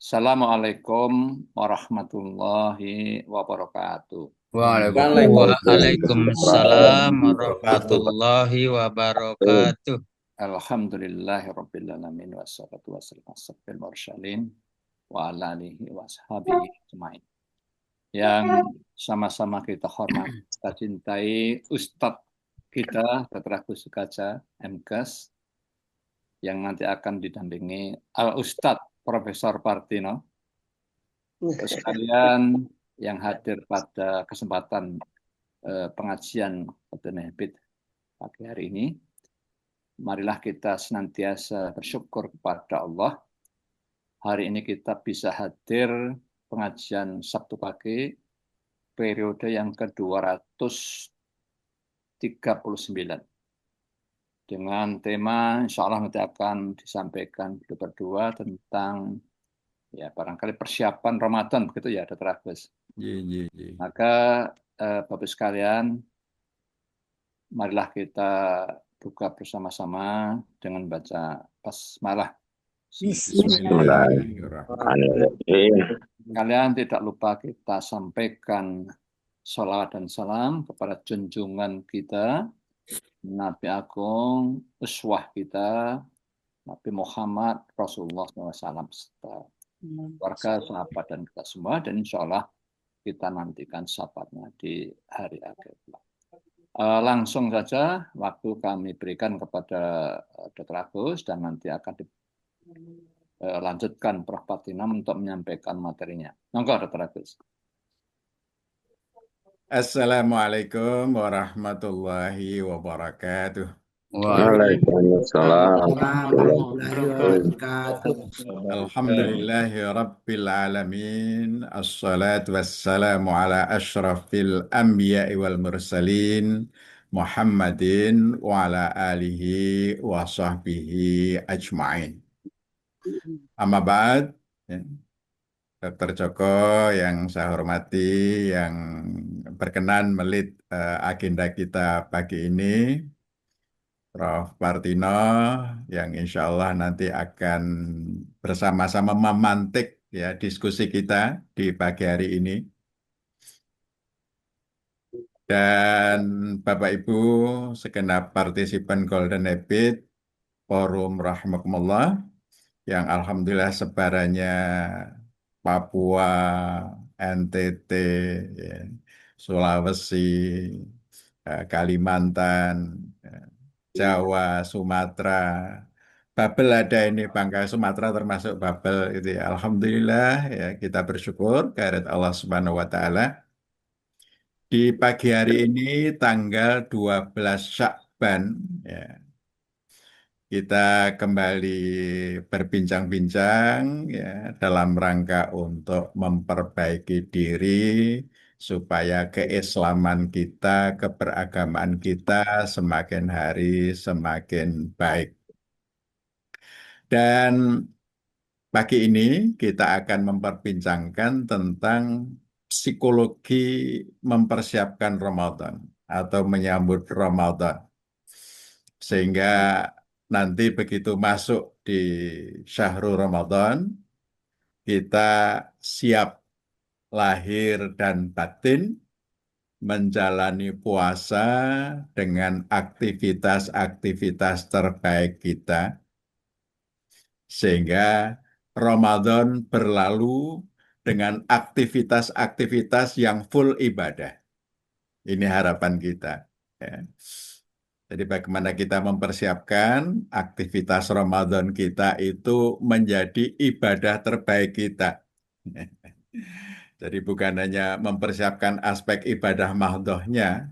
Assalamualaikum warahmatullahi wabarakatuh. Waalaikumsalam Wabarakatuh. warahmatullahi wabarakatuh. Alhamdulillahirrabbilalamin wassalatu wassalamu ala asyrofil mursalin wa ala alihi wa ashabihi ajmain. Yang sama-sama kita hormati, kita cintai Ustadz kita, Dr. Agus Sukaja, MKes, yang nanti akan didampingi Al-Ustadz Profesor Partino. Terus kalian yang hadir pada kesempatan pengajian Qadun Habit pagi hari ini, marilah kita senantiasa bersyukur kepada Allah. Hari ini kita bisa hadir pengajian Sabtu pagi, periode yang ke-239. Dengan tema, insya Allah nanti akan disampaikan berdua tentang ya barangkali persiapan Ramadan, begitu ya, Dr. Agus. Maka Bapak sekalian, marilah kita buka bersama-sama dengan baca basmalah. Bismillahirrahmanirrahim. Kalian tidak lupa kita sampaikan sholawat dan salam kepada junjungan kita, Nabi Agung, uswah kita, Nabi Muhammad, Rasulullah SAW, serta keluarga, sahabat, dan kita semua. Dan insya Allah kita nantikan syafaatnya di hari akhir. Langsung saja waktu kami berikan kepada Dr. Agus dan nanti akan dilanjutkan Prof. Patinam untuk menyampaikan materinya. Monggo Dr. Agus. Assalamualaikum warahmatullahi wabarakatuh. Waalaikumsalam warahmatullahi wabarakatuh. Alhamdulillahi rabbil alamin. Assalatu wassalamu ala ashrafil anbiya'i wal mursalin Muhammadin wa ala alihi wa sahbihi ajma'in. Amma ba'd. Dr. Joko yang saya hormati, yang berkenan melit agenda kita pagi ini, Prof. Partino, yang insya Allah nanti akan bersama-sama memantik ya diskusi kita di pagi hari ini. Dan Bapak Ibu, segenap partisipan Golden Habit, Forum Rahimakumullah, yang alhamdulillah sebarannya Papua, NTT, ya, Sulawesi, Kalimantan, Jawa, Sumatera, Babel ada ini, Bangka Sumatera termasuk Babel itu ya. Alhamdulillah ya kita bersyukur kehadirat Allah Subhanahu wa taala. Di pagi hari ini tanggal 12 Syakban ya, kita kembali berbincang-bincang ya dalam rangka untuk memperbaiki diri supaya keislaman kita, keberagamaan kita semakin hari semakin baik. Dan pagi ini kita akan memperbincangkan tentang psikologi mempersiapkan Ramadan atau menyambut Ramadan. Sehingga nanti begitu masuk di Syahrul Ramadan, kita siap lahir dan batin menjalani puasa dengan aktivitas-aktivitas terbaik kita. Sehingga Ramadan berlalu dengan aktivitas-aktivitas yang full ibadah. Ini harapan kita. Ya. Jadi bagaimana kita mempersiapkan aktivitas Ramadan kita itu menjadi ibadah terbaik kita. Jadi bukan hanya mempersiapkan aspek ibadah mahdohnya,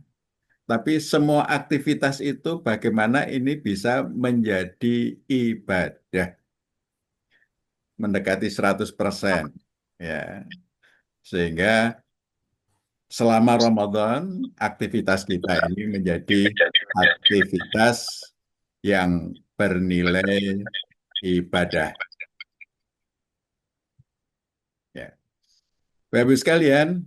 tapi semua aktivitas itu bagaimana ini bisa menjadi ibadah. Mendekati 100%. Ya. Sehingga selama Ramadan, aktivitas kita ini menjadi aktivitas yang bernilai ibadah. Ya. Bapak Ibu sekalian,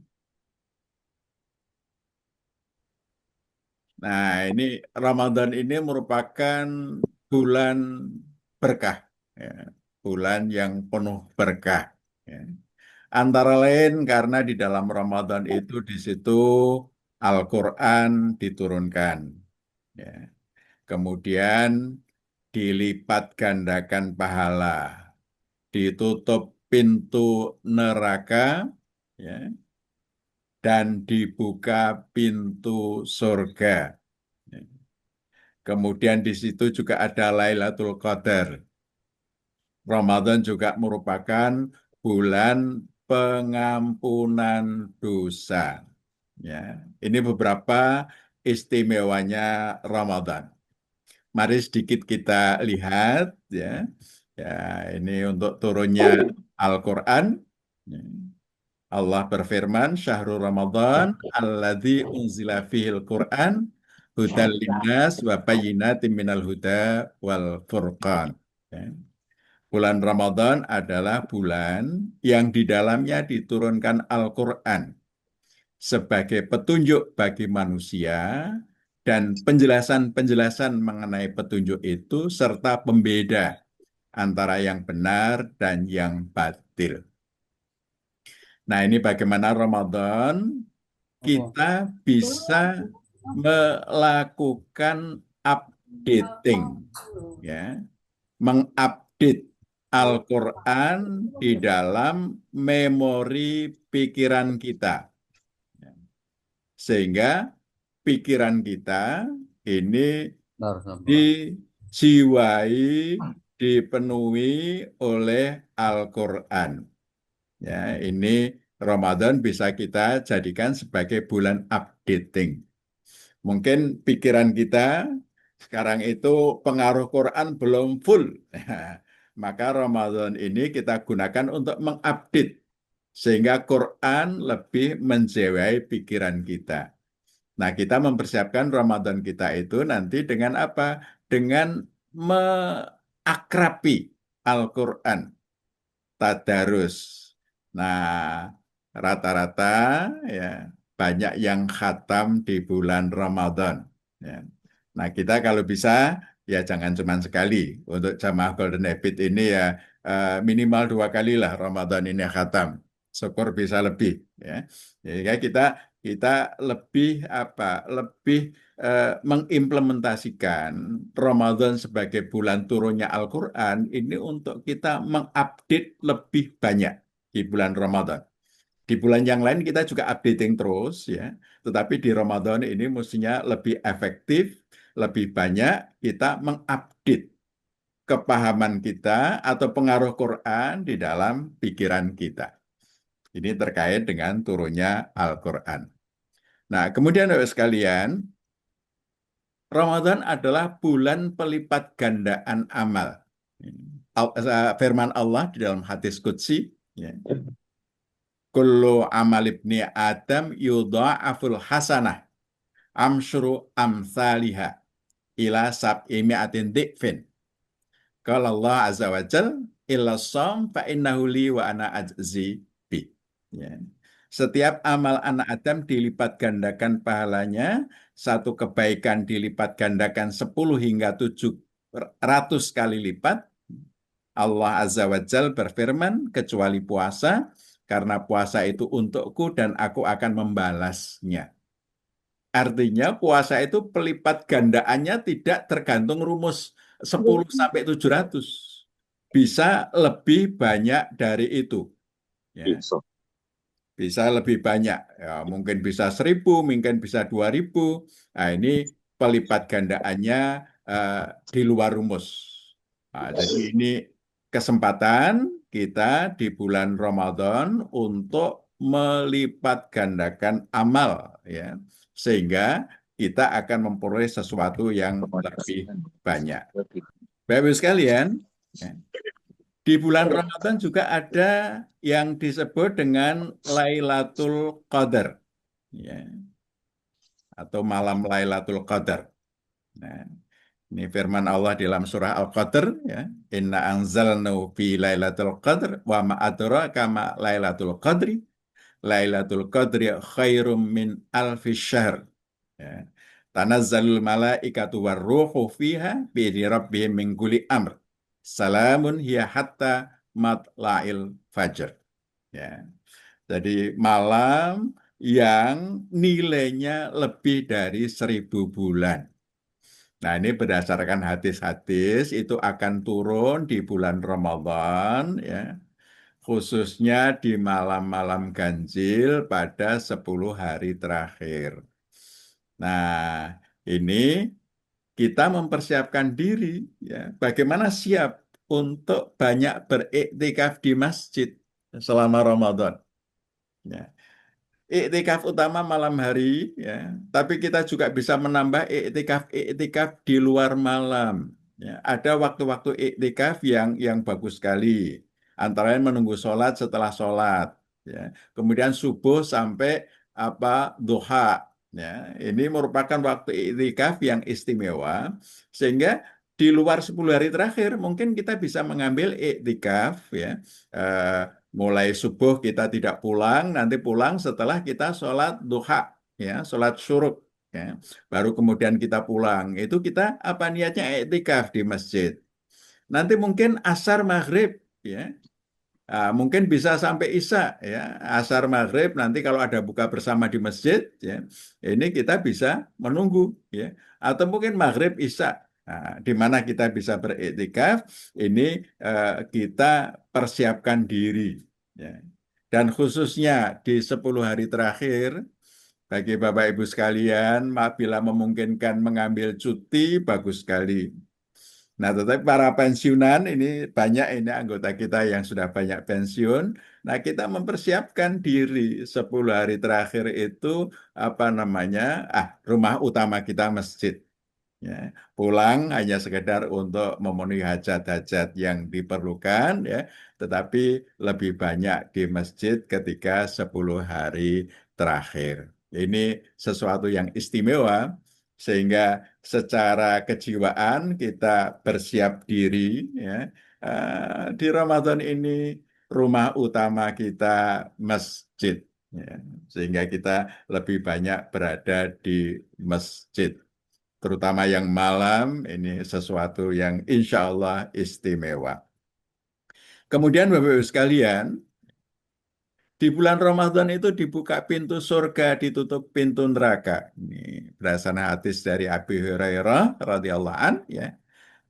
nah ini Ramadan ini merupakan bulan berkah, ya. Bulan yang penuh berkah. Ya. Antara lain karena di dalam Ramadan itu di situ Al-Quran diturunkan. Ya. Kemudian dilipat gandakan pahala, ditutup pintu neraka, ya, dan dibuka pintu surga. Ya. Kemudian di situ juga ada Lailatul Qadar. Ramadan juga merupakan bulan pengampunan dosa. Ya, ini beberapa istimewanya Ramadan. Mari sedikit kita lihat ya. Ya, ini untuk turunnya Al-Qur'an. Ya. Allah berfirman, Syahrul Ramadan alladzi unzila fihil Qur'an hudal linnas wa bayyinatin minal huda wal furqan. Ya. Bulan Ramadan adalah bulan yang di dalamnya diturunkan Al-Qur'an sebagai petunjuk bagi manusia dan penjelasan-penjelasan mengenai petunjuk itu serta pembeda antara yang benar dan yang batil. Nah, ini bagaimana Ramadan kita bisa melakukan updating, ya, mengupdate Al-Quran di dalam memori pikiran kita. Sehingga pikiran kita ini dijiwai, dipenuhi oleh Al-Quran. Ya, ini Ramadan bisa kita jadikan sebagai bulan updating. Mungkin pikiran kita sekarang itu pengaruh Quran belum full. Maka Ramadan ini kita gunakan untuk mengupdate sehingga Quran lebih menjiwai pikiran kita. Nah, kita mempersiapkan Ramadan kita itu nanti dengan apa? Dengan mengakrabi Al-Quran, tadarus. Nah, rata-rata ya banyak yang khatam di bulan Ramadan. Ya. Nah, kita kalau bisa ya jangan cuma sekali. Untuk jamaah Golden Habit ini ya minimal 2 kali lah Ramadan ini khatam. Syukur bisa lebih. Ya. Jadi kita lebih lebih mengimplementasikan Ramadan sebagai bulan turunnya Al-Quran ini untuk kita mengupdate lebih banyak di bulan Ramadan. Di bulan yang lain kita juga updating terus ya, tetapi di Ramadan ini mestinya lebih efektif, lebih banyak kita mengupdate kepahaman kita atau pengaruh Quran di dalam pikiran kita. Ini terkait dengan turunnya Al-Quran. Nah, kemudian Bapak sekalian, Ramadan adalah bulan pelipat gandaan amal. Firman Allah di dalam hadis qudsi, ya. Kullu amal ibni Adam yudha'aful hasanah amsyru amthaliha ila sab'i mi'atin di'fin. Qala Allah azza wa jal illa sham fa innahu li wa ana ajzi bi. Ya. Setiap amal anak Adam dilipat gandakan pahalanya, satu kebaikan dilipat gandakan 10 hingga 700 kali lipat. Allah azza wa jal berfirman, kecuali puasa, karena puasa itu untukku dan aku akan membalasnya. Artinya puasa itu pelipat gandaannya tidak tergantung rumus 10 sampai 700. Bisa lebih banyak dari itu. Ya. Bisa lebih banyak. Ya, mungkin bisa 1000, mungkin bisa 2000. Nah, ini pelipat gandaannya di luar rumus. Nah, jadi ini kesempatan kita di bulan Ramadan untuk melipat gandakan amal, ya, sehingga kita akan memperoleh sesuatu yang lebih banyak. Bapak Ibu sekalian, ya, di bulan Ramadan juga ada yang disebut dengan Lailatul Qadar, ya, atau malam Lailatul Qadar. Nah, ini firman Allah di dalam surah Al-Qadr, ya. Inna anzalnahu fi Lailatul Qadr wa ma adraka ma Lailatul Qadri. Lailatul Qadri khairum min alfi syahr. Ya. Tanazzalul malaikatu warruhu fiha bi'idzni rabbihim min kulli amr. Salamun hiya hatta matla'il fajr. Ya. Jadi malam yang nilainya lebih dari 1.000 bulan. Nah, ini berdasarkan hadis-hadis itu akan turun di bulan Ramadan, ya, khususnya di malam-malam ganjil pada 10 hari terakhir. Nah, ini kita mempersiapkan diri, ya, bagaimana siap untuk banyak beriktikaf di masjid selama Ramadan. Ya. Iktikaf utama malam hari, ya, tapi kita juga bisa menambah iktikaf di luar malam. Ya, ada waktu-waktu iktikaf yang bagus sekali, antara lain menunggu sholat setelah sholat, ya, kemudian subuh sampai duha. Ya, ini merupakan waktu iktikaf yang istimewa, sehingga di luar 10 hari terakhir mungkin kita bisa mengambil iktikaf, ya. eh, Mulai subuh kita tidak pulang, nanti pulang setelah kita sholat duha, ya, sholat syuruk, ya. Baru kemudian kita pulang. Itu kita apa niatnya iktikaf di masjid. Nanti mungkin asar maghrib, ya. Mungkin bisa sampai isya, ya, asar maghrib. Nanti kalau ada buka bersama di masjid, ya, ini kita bisa menunggu, ya, atau mungkin maghrib isya. Nah, di mana kita bisa beriktikaf, ini kita persiapkan diri, ya. Dan khususnya di 10 hari terakhir, bagi Bapak Ibu sekalian, bila memungkinkan mengambil cuti, bagus sekali. Nah, tetapi para pensiunan ini banyak, ini anggota kita yang sudah banyak pensiun. Nah, kita mempersiapkan diri 10 hari terakhir itu rumah utama kita masjid. Ya, pulang hanya sekedar untuk memenuhi hajat-hajat yang diperlukan, ya, tetapi lebih banyak di masjid ketika 10 hari terakhir. Ini sesuatu yang istimewa, sehingga secara kejiwaan kita bersiap diri, ya. Di Ramadan ini rumah utama kita masjid, ya, sehingga kita lebih banyak berada di masjid, terutama yang malam, ini sesuatu yang insya Allah istimewa. Kemudian Bapak Ibu sekalian, di bulan Ramadan itu dibuka pintu surga, ditutup pintu neraka. Ini berdasarkan hadis dari Abi Hurairah radhiyallahu an, ya,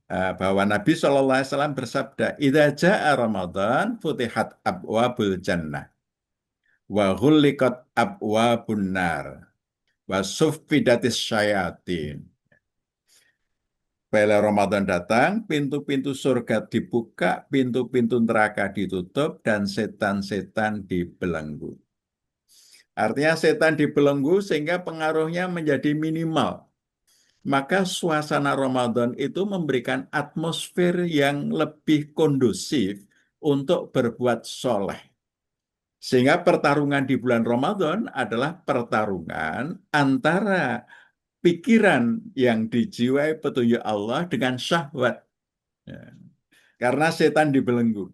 bahwa Nabi SAW bersabda, "Idza jaa Ramadan futihat abwabul jannah wa ghulliqat abwabun nar wa suffidatis syayatin." Bila Ramadan datang, pintu-pintu surga dibuka, pintu-pintu neraka ditutup, dan setan-setan dibelenggu. Artinya setan dibelenggu sehingga pengaruhnya menjadi minimal. Maka suasana Ramadan itu memberikan atmosfer yang lebih kondusif untuk berbuat soleh. Sehingga pertarungan di bulan Ramadan adalah pertarungan antara pikiran yang dijiwai petunjuk Allah dengan syahwat. Ya. Karena setan dibelenggu.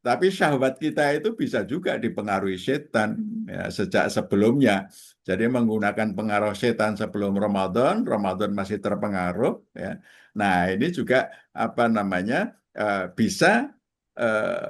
Tapi syahwat kita itu bisa juga dipengaruhi setan, ya, sejak sebelumnya. Jadi menggunakan pengaruh setan sebelum Ramadan, Ramadan masih terpengaruh, ya. Nah, ini juga bisa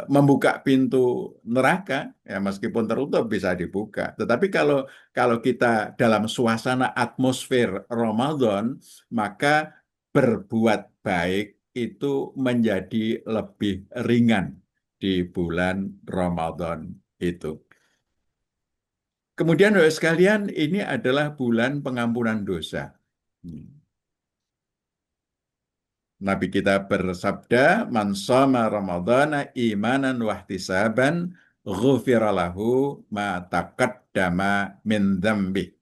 membuka pintu neraka, ya, meskipun tertutup bisa dibuka. Tetapi kalau kita dalam suasana atmosfer Ramadan, maka berbuat baik itu menjadi lebih ringan di bulan Ramadan itu. Kemudian Bapak sekalian, ini adalah bulan pengampunan dosa. Nabi kita bersabda, "Man shoma Ramadhana imanan wahtisaban, ghufira lahu ma taqaddama min dzambi."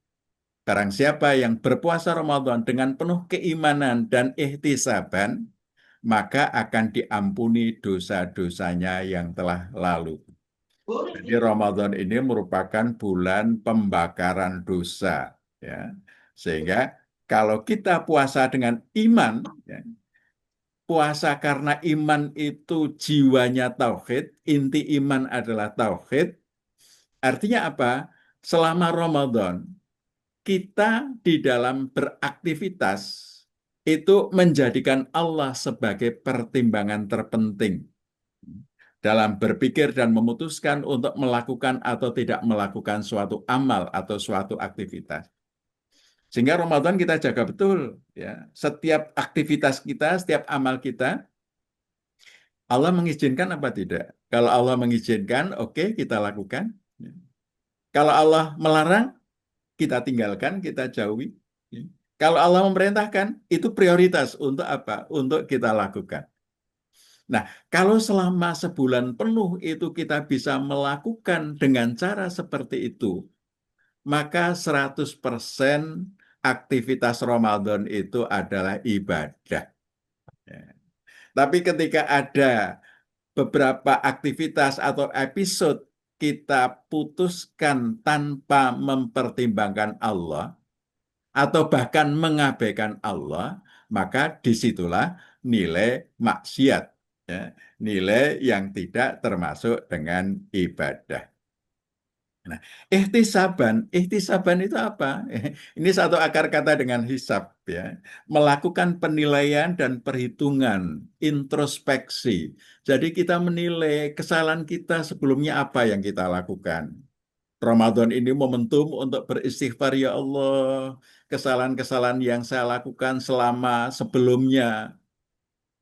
Barang siapa yang berpuasa Ramadan dengan penuh keimanan dan ihtisaban, maka akan diampuni dosa-dosanya yang telah lalu. Jadi Ramadan ini merupakan bulan pembakaran dosa, ya. Sehingga kalau kita puasa dengan iman, ya, puasa karena iman itu jiwanya tauhid, inti iman adalah tauhid. Artinya apa? Selama Ramadan, kita di dalam beraktivitas itu menjadikan Allah sebagai pertimbangan terpenting. dalam berpikir dan memutuskan untuk melakukan atau tidak melakukan suatu amal atau suatu aktivitas. Sehingga Ramadan kita jaga betul, ya. Setiap aktivitas kita, setiap amal kita, Allah mengizinkan apa tidak? Kalau Allah mengizinkan, oke, kita lakukan. Kalau Allah melarang, kita tinggalkan, kita jauhi. Kalau Allah memerintahkan, itu prioritas untuk apa? Untuk kita lakukan. Nah, kalau selama sebulan penuh itu kita bisa melakukan dengan cara seperti itu, maka 100% aktivitas Ramadan itu adalah ibadah. Ya. Tapi ketika ada beberapa aktivitas atau episode kita putuskan tanpa mempertimbangkan Allah, atau bahkan mengabaikan Allah, maka disitulah nilai maksiat, ya, nilai yang tidak termasuk dengan ibadah. Nah, ihtisaban itu apa? Ini satu akar kata dengan hisab, ya. Melakukan penilaian dan perhitungan, introspeksi. Jadi kita menilai kesalahan kita sebelumnya apa yang kita lakukan. Ramadan ini momentum untuk beristighfar, ya Allah. Kesalahan-kesalahan yang saya lakukan selama sebelumnya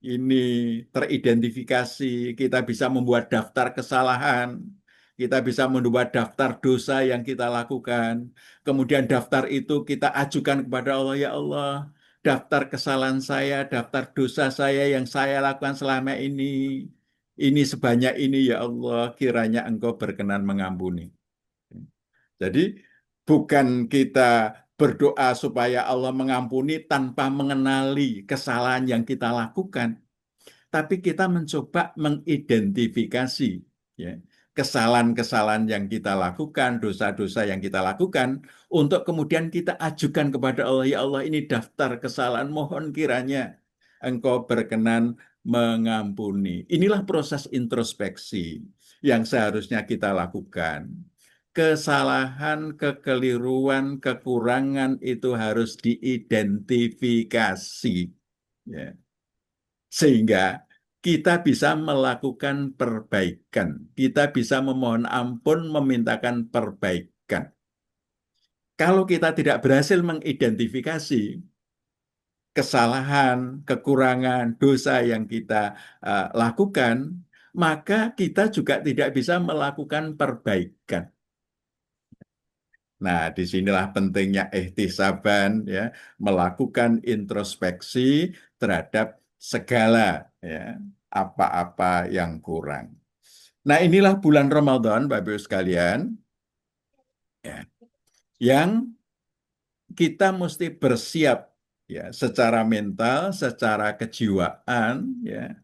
ini teridentifikasi. Kita bisa membuat daftar kesalahan. Kita bisa membuat daftar dosa yang kita lakukan. Kemudian daftar itu kita ajukan kepada Allah, ya Allah. Daftar kesalahan saya, daftar dosa saya yang saya lakukan selama ini. Ini sebanyak ini, ya Allah. Kiranya Engkau berkenan mengampuni. Jadi bukan kita berdoa supaya Allah mengampuni tanpa mengenali kesalahan yang kita lakukan, tapi kita mencoba mengidentifikasi, ya, kesalahan-kesalahan yang kita lakukan, dosa-dosa yang kita lakukan, untuk kemudian kita ajukan kepada Allah, ya Allah, ini daftar kesalahan, mohon kiranya Engkau berkenan mengampuni. Inilah proses introspeksi yang seharusnya kita lakukan. Kesalahan, kekeliruan, kekurangan itu harus diidentifikasi, ya. Sehingga kita bisa melakukan perbaikan. Kita bisa memohon ampun, memintakan perbaikan. Kalau kita tidak berhasil mengidentifikasi kesalahan, kekurangan, dosa yang kita lakukan, maka kita juga tidak bisa melakukan perbaikan. Nah, disinilah pentingnya ihtisaban, ya, melakukan introspeksi terhadap segala, ya, apa-apa yang kurang. Nah, inilah bulan Ramadan, Bapak Ibu sekalian, ya, yang kita mesti bersiap, ya, secara mental, secara kejiwaan, ya,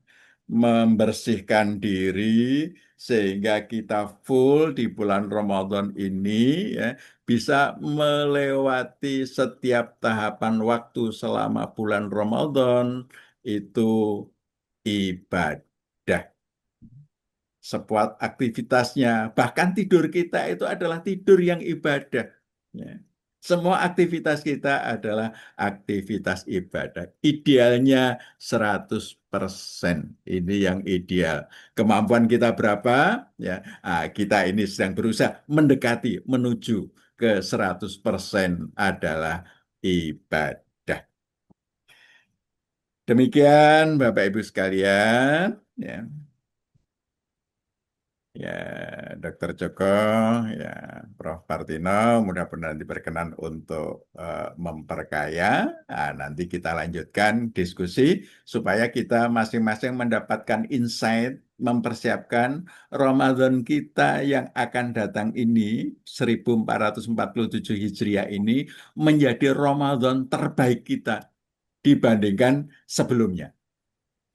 membersihkan diri sehingga kita full di bulan Ramadan ini, ya, bisa melewati setiap tahapan waktu selama bulan Ramadan itu ibadah. Sebuah aktivitasnya, bahkan tidur kita itu adalah tidur yang ibadah, ya. Semua aktivitas kita adalah aktivitas ibadah. Idealnya 100%. Ini yang ideal. Kemampuan kita berapa? Ya, kita ini sedang berusaha mendekati, menuju ke 100% adalah ibadah. Demikian Bapak Ibu sekalian, ya. Ya, Dr. Joko, ya, Prof. Partino, mudah-mudahan diberkenan untuk memperkaya. Nah, nanti kita lanjutkan diskusi supaya kita masing-masing mendapatkan insight, mempersiapkan Ramadan kita yang akan datang ini, 1447 Hijriah ini, menjadi Ramadan terbaik kita dibandingkan sebelumnya.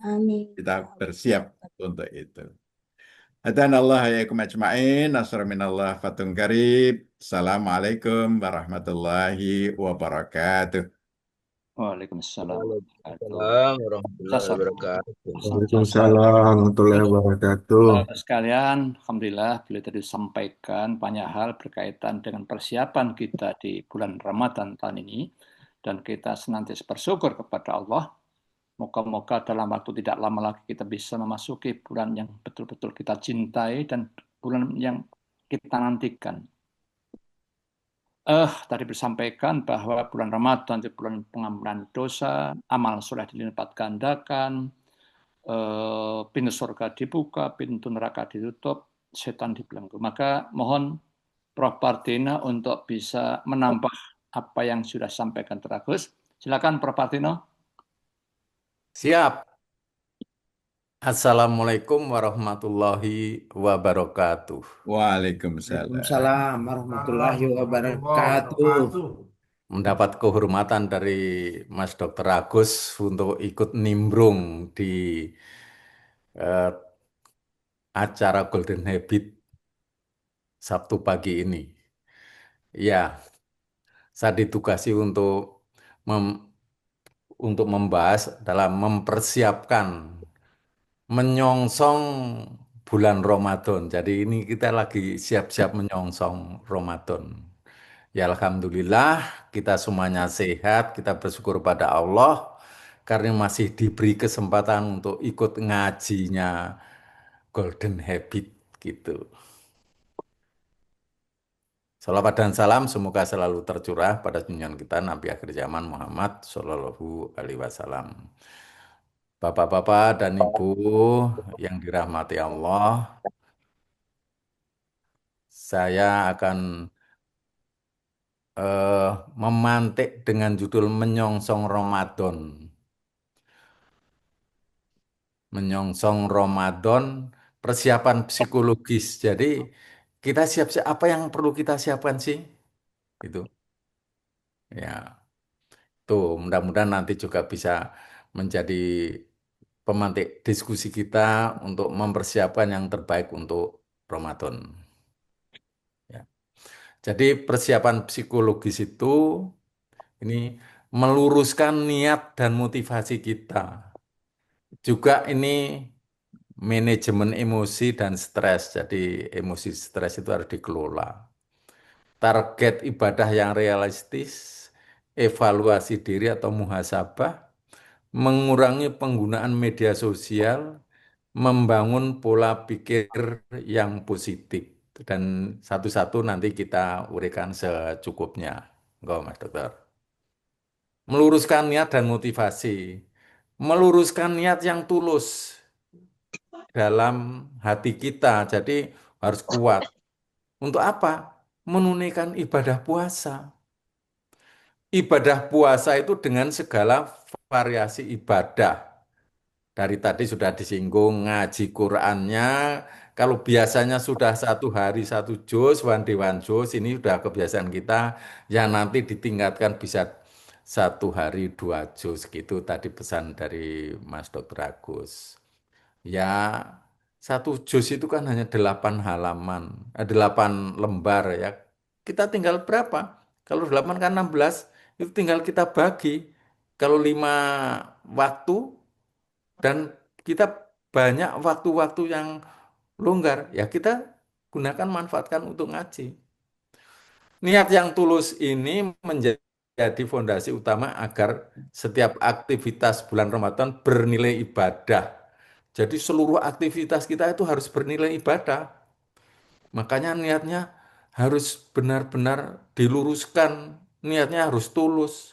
Amin. Kita bersiap untuk itu. Hadanallah yaikum ajma'in. Nasr minallah fatun karib. Assalamualaikum warahmatullahi wabarakatuh. Waalaikumsalam warahmatullahi Waalaikumsalam warahmatullahi wabarakatuh. Waalaikumsalam warahmatullahi wabarakatuh. Sekalian, Alhamdulillah, beliau tadi sampaikan banyak hal berkaitan dengan persiapan kita di bulan Ramadan tahun ini, dan kita senantiasa bersyukur kepada Allah Moga-moga dalam waktu tidak lama lagi kita bisa memasuki bulan yang betul-betul kita cintai dan bulan yang kita nantikan. Tadi disampaikan bahwa bulan Ramadan itu bulan pengampunan dosa, amal soleh dilipat gandakan, pintu surga dibuka, pintu neraka ditutup, setan dibelenggu. Maka mohon Prof. Partino untuk bisa menambah apa yang sudah disampaikan Teragus. Silakan Prof. Partino. Siap. Assalamualaikum warahmatullahi wabarakatuh. Waalaikumsalam. Waalaikumsalam warahmatullahi wabarakatuh. Mendapat kehormatan dari Mas Dr. Agus untuk ikut nimbrung di eh, acara Golden Habit Sabtu pagi ini. Ya, saya ditugasi mem- untuk membahas dalam mempersiapkan menyongsong bulan Ramadan. Jadi ini kita lagi siap-siap menyongsong Ramadan. Ya Alhamdulillah kita semuanya sehat, kita bersyukur pada Allah karena masih diberi kesempatan untuk ikut ngajinya Golden Habit gitu. Salawat dan salam semoga selalu tercurah pada junjungan kita Nabi akhir zaman Muhammad Shallallahu Alaihi Wasallam. Bapak-bapak dan ibu yang dirahmati Allah, saya akan memantik dengan judul Menyongsong Ramadan. Menyongsong Ramadan, persiapan psikologis. Jadi kita siap-siap apa yang perlu kita siapkan sih? Itu. Ya, tuh mudah-mudahan nanti juga bisa menjadi pemantik diskusi kita untuk mempersiapkan yang terbaik untuk Ramadan. Ya. Jadi persiapan psikologis itu ini meluruskan niat dan motivasi kita. Juga ini manajemen emosi dan stres. Jadi emosi stres itu harus dikelola. Target ibadah yang realistis, evaluasi diri atau muhasabah, mengurangi penggunaan media sosial, membangun pola pikir yang positif. Dan satu-satu nanti kita uraikan secukupnya. Enggak, Mas Dokter. Meluruskan niat dan motivasi. Meluruskan niat yang tulus dalam hati kita. Jadi harus kuat. Untuk apa? Menunaikan ibadah puasa. Ibadah puasa itu dengan segala variasi ibadah. Dari tadi sudah disinggung ngaji Qurannya. Kalau biasanya sudah 1 hari 1 juz, one day one juz, ini sudah kebiasaan kita. Yang nanti ditingkatkan bisa 1 hari 2 juz. Gitu tadi pesan dari Mas Dr. Agus. Ya, 1 juz itu kan hanya 8 halaman, 8 lembar ya. Kita tinggal berapa? Kalau 8 kan 16, itu tinggal kita bagi. Kalau 5 waktu dan kita banyak waktu-waktu yang longgar, ya kita gunakan manfaatkan untuk ngaji. Niat yang tulus ini menjadi fondasi utama agar setiap aktivitas bulan Ramadan bernilai ibadah. Jadi seluruh aktivitas kita itu harus bernilai ibadah. Makanya niatnya harus benar-benar diluruskan. Niatnya harus tulus.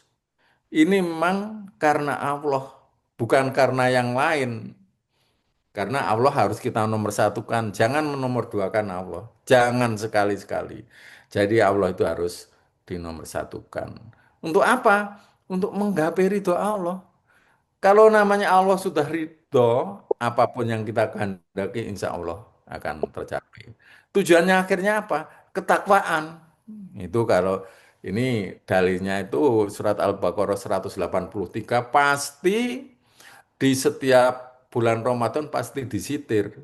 Ini memang karena Allah, bukan karena yang lain. Karena Allah harus kita nomor satukan. Jangan menomorduakan Allah. Jangan sekali-sekali. Jadi Allah itu harus dinomor satukan. Untuk apa? Untuk menggapai ridho Allah. Kalau namanya Allah sudah ridho, apapun yang kita kehendaki insya Allah akan tercapai. Tujuannya akhirnya apa? Ketakwaan. Itu kalau ini dalilnya itu surat Al-Baqarah 183 pasti di setiap bulan Ramadan pasti disitir.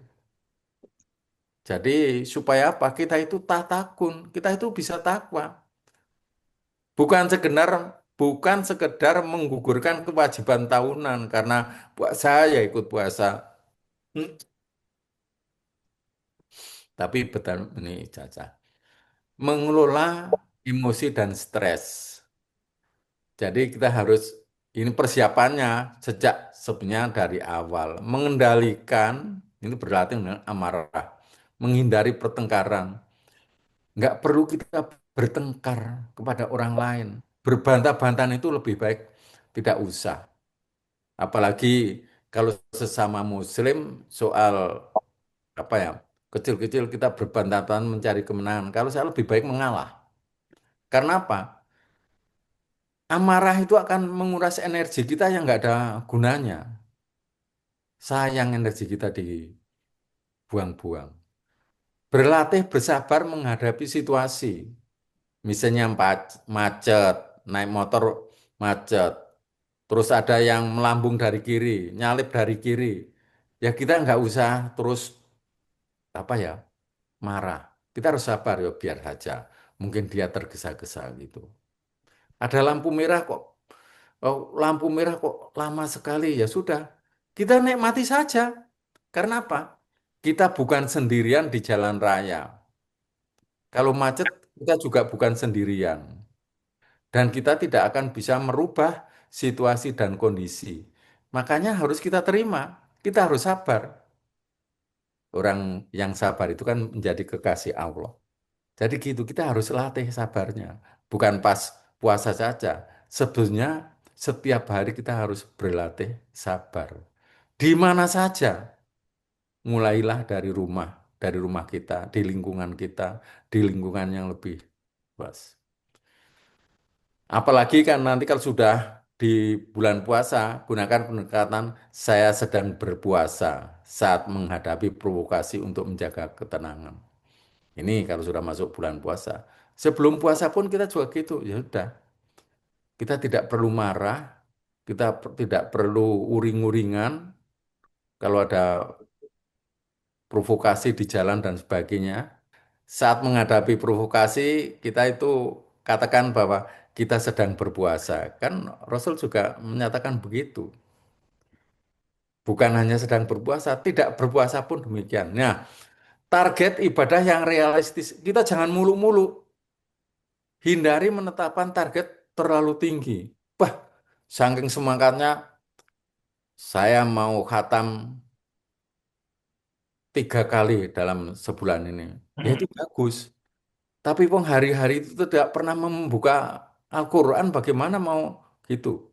Jadi supaya apa? Kita itu tatakun, kita itu bisa takwa. Bukan sekedar menggugurkan kewajiban tahunan karena puasa ya ikut puasa. Hmm. Tapi betul ini Caca. Mengelola emosi dan stres. Jadi kita harus ini persiapannya sejak sebenarnya dari awal. Mengendalikan, ini berlatih dengan amarah. Menghindari pertengkaran. Nggak perlu kita bertengkar kepada orang lain. Berbantah-bantahan itu lebih baik tidak usah. Apalagi kalau sesama muslim soal apa ya, kecil-kecil kita berbantah-bantahan mencari kemenangan. Kalau saya lebih baik mengalah. Karena apa? Amarah itu akan menguras energi kita yang nggak ada gunanya. Sayang energi kita dibuang-buang. Berlatih bersabar menghadapi situasi. Misalnya macet, naik motor macet. Terus ada yang melambung dari kiri, nyalip dari kiri. Ya kita nggak usah terus apa ya marah. Kita harus sabar ya biar saja. Mungkin dia tergesa-gesa gitu. Ada lampu merah kok. Oh, lampu merah kok lama sekali. Ya sudah, kita nikmati saja. Karena apa? Kita bukan sendirian di jalan raya. Kalau macet, kita juga bukan sendirian. Dan kita tidak akan bisa merubah situasi dan kondisi. Makanya harus kita terima. Kita harus sabar. Orang yang sabar itu kan menjadi kekasih Allah. Jadi gitu, kita harus latih sabarnya. Bukan pas puasa saja. Sebenarnya setiap hari kita harus berlatih sabar. Di mana saja, mulailah dari rumah kita, di lingkungan yang lebih luas. Apalagi kan nanti kalau sudah di bulan puasa, gunakan pendekatan saya sedang berpuasa saat menghadapi provokasi untuk menjaga ketenangan. Ini kalau sudah masuk bulan puasa. Sebelum puasa pun kita juga gitu, ya sudah. Kita tidak perlu marah, kita tidak perlu uring-uringan. Kalau ada provokasi di jalan dan sebagainya, saat menghadapi provokasi, kita itu katakan bahwa kita sedang berpuasa. Kan Rasul juga menyatakan begitu. Bukan hanya sedang berpuasa, tidak berpuasa pun demikian. Nah, target ibadah yang realistis, kita jangan muluk-muluk. Hindari menetapkan target terlalu tinggi. Wah, saking semangatnya, saya mau khatam 3 kali dalam sebulan ini. Ya itu bagus. Tapi pun hari-hari itu tidak pernah membuka Al-Quran, bagaimana mau gitu?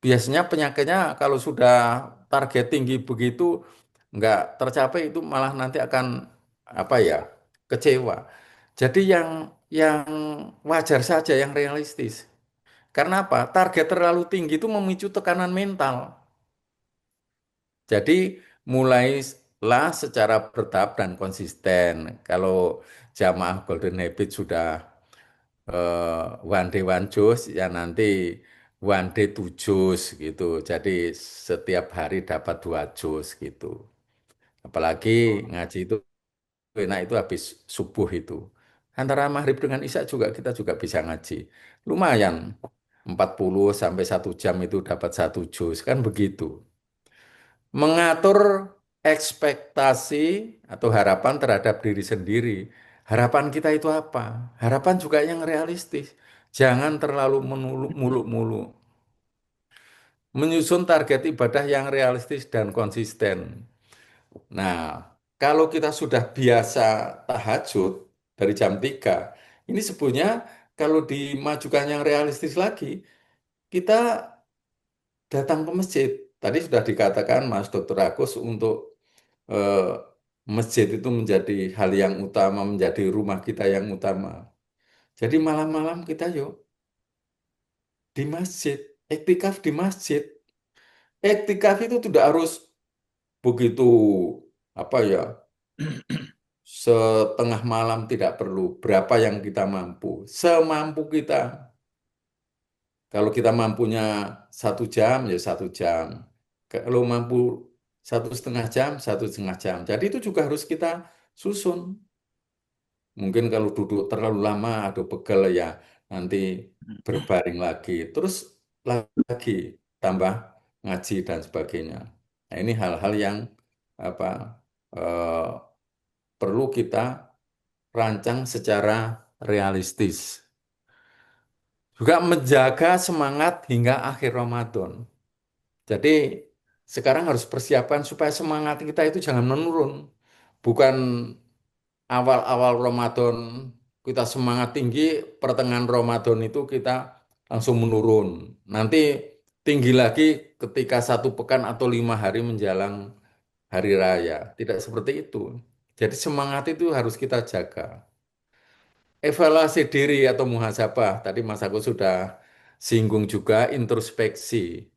Biasanya penyakitnya kalau sudah target tinggi begitu, nggak tercapai itu malah nanti akan apa ya, kecewa. Jadi yang wajar saja, yang realistis. Karena apa? Target terlalu tinggi itu memicu tekanan mental. Jadi mulailah secara bertahap dan konsisten. Kalau jamaah Golden Habit sudah one day one juz, ya nanti one day two juz gitu. Jadi setiap hari dapat 2 juz gitu. Apalagi ngaji itu enak itu habis subuh itu. Antara maghrib dengan isya juga kita juga bisa ngaji. Lumayan 40 sampai 1 jam itu dapat 1 juz kan begitu. Mengatur ekspektasi atau harapan terhadap diri sendiri. Harapan kita itu apa? Harapan juga yang realistis. Jangan terlalu muluk-muluk. Menyusun target ibadah yang realistis dan konsisten. Nah, kalau kita sudah biasa tahajud dari jam 3, ini sebenarnya kalau dimajukan yang realistis lagi, kita datang ke masjid. Tadi sudah dikatakan Mas Dr. Agus untuk eh, masjid itu menjadi hal yang utama, menjadi rumah kita yang utama. Jadi malam-malam kita yuk di masjid, iktikaf di masjid. Iktikaf itu tidak harus begitu apa ya, setengah malam tidak perlu. Berapa yang kita mampu, semampu kita. Kalau kita mampunya 1 jam, ya 1 jam. Kalau mampu 1,5 jam, 1,5 jam. Jadi itu juga harus kita susun. Mungkin kalau duduk terlalu lama, atau pegel ya nanti berbaring lagi. Terus lagi tambah ngaji dan sebagainya. Nah, ini hal-hal yang apa eh, perlu kita rancang secara realistis. juga menjaga semangat hingga akhir Ramadan. Jadi sekarang harus persiapan supaya semangat kita itu jangan menurun. Bukan awal-awal Ramadan kita semangat tinggi, pertengahan Ramadan itu kita langsung menurun. Nanti tinggi lagi ketika 1 pekan atau 5 hari menjelang hari raya. Tidak seperti itu. Jadi semangat itu harus kita jaga. Evaluasi diri atau muhasabah. Tadi Mas Agus sudah singgung juga introspeksi.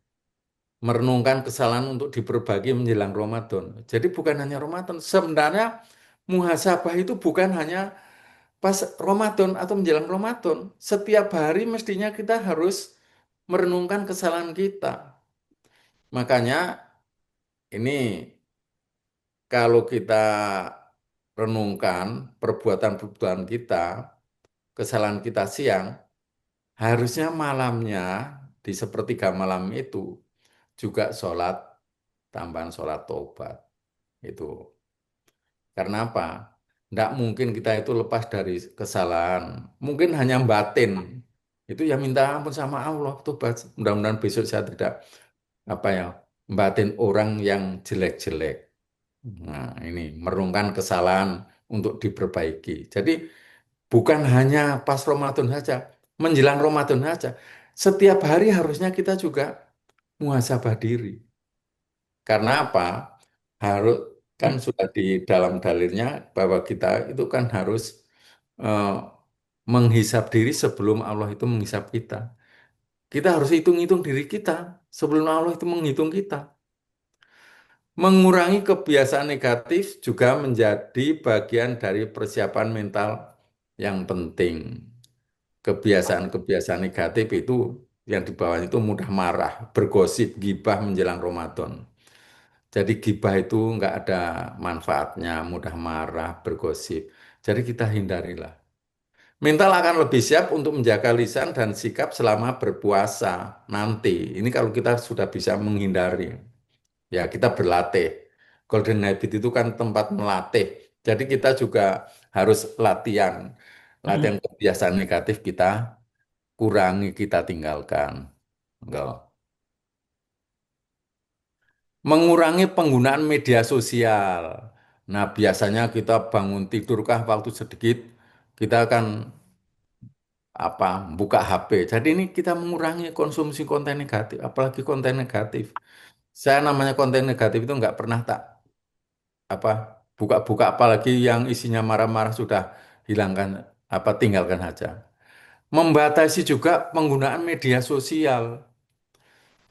Merenungkan kesalahan untuk diperbaiki menjelang Ramadan. Jadi bukan hanya Ramadan. Sebenarnya muhasabah itu bukan hanya pas Ramadan atau menjelang Ramadan. Setiap hari mestinya kita harus merenungkan kesalahan kita. Makanya ini kalau kita renungkan perbuatan-perbuatan kita, kesalahan kita siang, harusnya malamnya di sepertiga malam itu juga sholat tambahan sholat tobat. Itu. Karena apa? Tidak mungkin kita itu lepas dari kesalahan. Mungkin hanya batin. Itu ya minta ampun sama Allah. Tobat. Mudah-mudahan besok saya tidak apa ya batin orang yang jelek-jelek. Nah, ini merenungkan kesalahan untuk diperbaiki. Jadi bukan hanya pas Ramadan saja, menjelang Ramadan saja. Setiap hari harusnya kita juga muhasabah diri. Karena apa? Harus kan sudah di dalam dalilnya bahwa kita itu kan harus eh, menghisap diri sebelum Allah itu menghisap kita. Kita harus hitung-hitung diri kita sebelum Allah itu menghitung kita. Mengurangi kebiasaan negatif juga menjadi bagian dari persiapan mental yang penting. Kebiasaan-kebiasaan negatif itu yang di bawah itu mudah marah, bergosip, gibah menjelang Ramadan. Jadi gibah itu nggak ada manfaatnya, mudah marah, bergosip. Jadi kita hindarilah. Mental akan lebih siap untuk menjaga lisan dan sikap selama berpuasa nanti. Ini kalau kita sudah bisa menghindari. Ya kita berlatih. Golden Habit itu kan tempat melatih. Jadi kita juga harus latihan. Latihan kebiasaan negatif kita kurangi, kita tinggalkan. Enggak. Mengurangi penggunaan media sosial. Nah, biasanya kita bangun tidurkah waktu sedikit, kita akan apa buka HP. Jadi ini kita mengurangi konsumsi konten negatif, apalagi konten negatif. Saya namanya konten negatif itu nggak pernah tak apa buka-buka, apalagi yang isinya marah-marah sudah hilangkan apa tinggalkan saja. Membatasi juga penggunaan media sosial.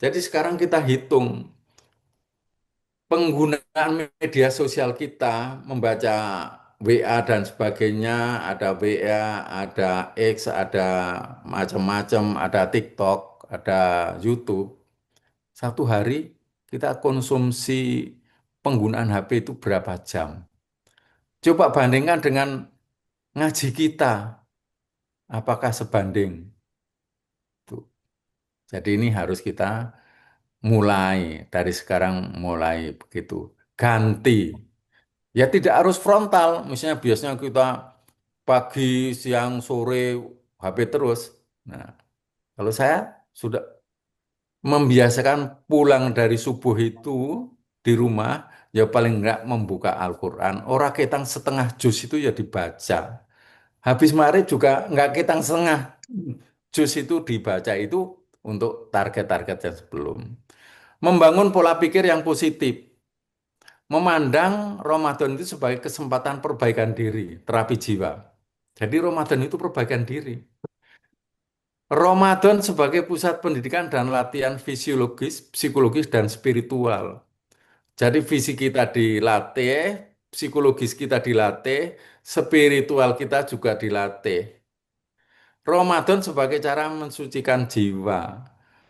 Jadi sekarang kita hitung penggunaan media sosial kita, membaca WA dan sebagainya, ada WA, ada X, ada macam-macam, ada TikTok, ada YouTube. Satu hari kita konsumsi penggunaan HP itu berapa jam? Coba bandingkan dengan ngaji kita, apakah sebanding? Tuh. Jadi ini harus kita mulai dari sekarang mulai begitu. Ganti. Ya tidak harus frontal. Misalnya biasanya kita pagi, siang, sore HP terus. Nah, kalau saya sudah membiasakan pulang dari subuh itu di rumah, ya paling enggak membuka Al-Quran. Orang ketang setengah juz itu ya dibaca. Habis maghrib juga enggak ketang setengah juz itu dibaca itu untuk target-target yang sebelum. Membangun pola pikir yang positif. Memandang Ramadan itu sebagai kesempatan perbaikan diri, terapi jiwa. Jadi Ramadan itu perbaikan diri. Ramadan sebagai pusat pendidikan dan latihan fisiologis, psikologis, dan spiritual. Jadi fisik kita dilatih, psikologis kita dilatih, spiritual kita juga dilatih. Ramadan sebagai cara mensucikan jiwa.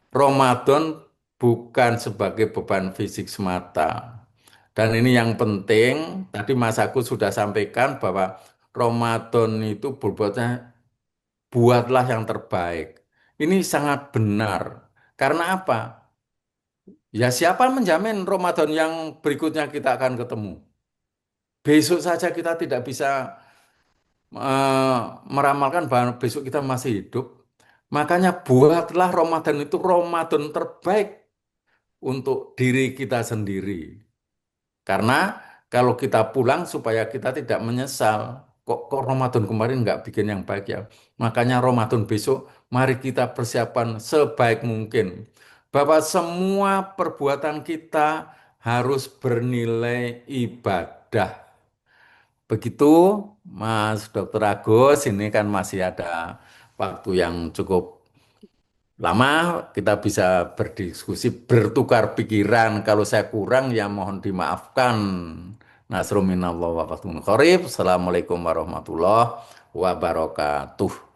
Ramadan bukan sebagai beban fisik semata. Dan ini yang penting, tadi Mas Agus sudah sampaikan bahwa Ramadan itu berbuatnya buatlah yang terbaik. Ini sangat benar. Karena apa? Ya siapa menjamin Ramadan yang berikutnya kita akan ketemu? Besok saja kita tidak bisa meramalkan bahwa besok kita masih hidup. Makanya buatlah Ramadan itu Ramadan terbaik untuk diri kita sendiri. Karena kalau kita pulang supaya kita tidak menyesal, kok Ramadan kemarin nggak bikin yang baik ya. Makanya Ramadan besok, mari kita persiapan sebaik mungkin. Bahwa semua perbuatan kita harus bernilai ibadah. Begitu, Mas Dr. Agus, ini kan masih ada waktu yang cukup lama, kita bisa berdiskusi, bertukar pikiran. Kalau saya kurang, ya mohon dimaafkan. Nasrul minallah wa fathun qarib. Assalamualaikum warahmatullahi wabarakatuh.